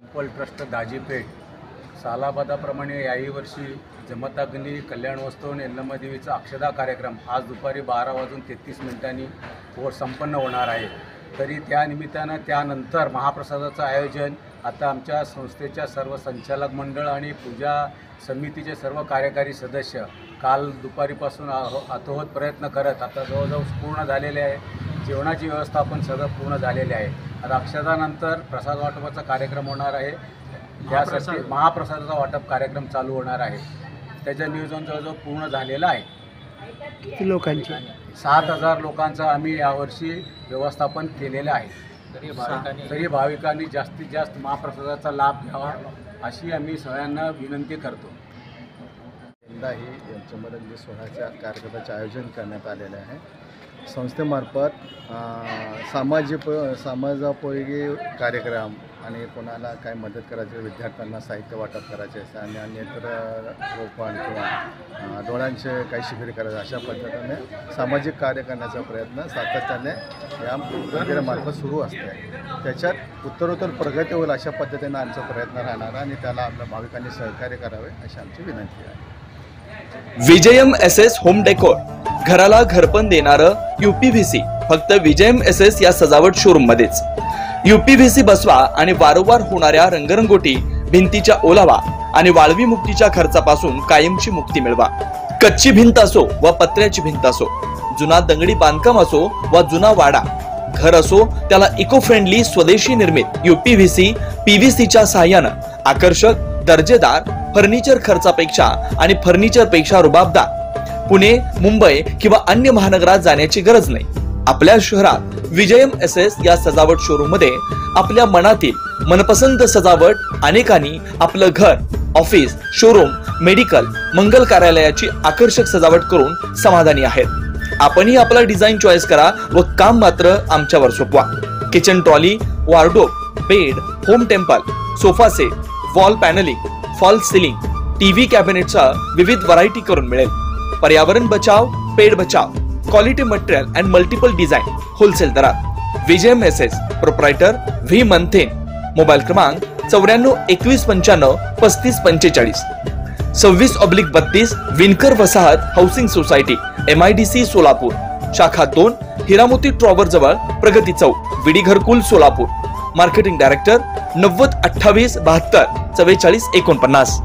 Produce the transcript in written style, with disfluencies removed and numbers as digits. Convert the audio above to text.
Temple trust Dajipeth सालाबादाप्रमाणे याही वर्षी जमताग्नी कल्याणोत्सव आणि यल्लम्मादेवीचा अक्षदा कार्यक्रम आज दुपारी 12:33 संपन्न होणार आहे। तरी त्या निमित्तानं त्यानंतर महाप्रसादाचं आयोजन आता आमच्या संस्थेच्या सर्व संचालक मंडळ आणि पूजा समितीचे सर्व कार्यकारी सदस्य काल दुपारीपासून अतोहोत प्रयत्न करत आता जवळजवळ पूर्ण झालेले आहे। जेवणाची व्यवस्था पण सगळं पूर्ण झालेली आहे। आता अक्षदानंतर प्रसाद वाटपाचा कार्यक्रम होणार आहे। त्यासाठी महाप्रसादाचा वाटप कार्यक्रम चालू होणार आहे। त्याचं नियोजन जवळजवळ पूर्ण झालेलं आहे। किती लोकांची? 7,000 लोकांचं आम्ही यावर्षी व्यवस्थापन केलेलं आहे। तरी भाविकांनी जास्तीत जास्त महाप्रसादाचा लाभ घ्यावा अशी आम्ही सगळ्यांना विनंती करतो। यंदाही यमचंद्रजी सोहळ्याच्या कार्यक्रमाचे आयोजन करण्यात आलेले आहे। संस्थेमार्फत समाजोपयोगी कार्यक्रम आणि कोणाला काय मदत करायची, विद्यार्थ्यांना साहित्य वाटप करायचे आणि अन्यत्र रोपण किंवा डोळ्यांचे काही शिबिर करायचे, अशा पद्धतीने सामाजिक कार्य करण्याचा प्रयत्न सातत्याने या मंदिरामार्फत सुरू असते। त्याच्यात उत्तरोत्तर प्रगती होईल अशा पद्धतीने आमचा प्रयत्न राहणार आणि त्याला आपल्या भाविकांनी सहकार्य करावे अशी आमची विनंती आहे। विजयम एसएस होम डेकोर, घराला घरपण देणारं UPVC फक्त विजयम एसएस या सजावट शोरूम मध्येच। UPVC बसवा आणि वारंवार होणाऱ्या रंगरंगोटी, भिंतीच्या ओलावा आणि वाळवी मुक्तीच्या खर्चापासून कायमची मुक्ती मिळवा। कच्ची भिंत असो व पत्र्याची भिंत असो, जुना दगडी बांधकाम असो व जुना वाडा, घर असो त्याला इको फ्रेंडली स्वदेशी निर्मित UPVC PVCच्या सहाय्यानं आकर्षक दर्जेदार फर्निचर खर्चापेक्षा आणि फर्निचर पेक्षा रुबाबदार पुणे, मुंबई किंवा अन्य महानगरात जाण्याची गरज नाही। आपल्या शहरात विजयम एसएस या सजावट शोरूम मध्ये आपल्या मनातील मनपसंत सजावट अनेकांनी आपलं घर, ऑफिस, शोरूम, मेडिकल, मंगल कार्यालयाची आकर्षक सजावट करून समाधानी आहेत। आपणही आपला डिझाईन चॉईस करा व काम मात्र आमच्यावर सोपवा। Kitchen trolley, wardrobe, bed, home temple, sofa set, wall panelling, fall ceiling, TV कॅबिनेटचा विविध व्हरायटी करून मिळेल। पर्यावरण बचाव, पेड़ बचाव, quality material and multiple design wholesale दरात। Vijayam SS, proprietor V Manthen, mobile क्रमांक 94 21 95 35 45, 26/32 विनकर वसाहत हाऊसिंग सोसायटी, MIDC सोलापूर, शाखा 2, हिरामोती टॉवर जवळ, प्रगती चौक, विडी घरकुल सोलापूर। Marketing director 90 28 72 44 49।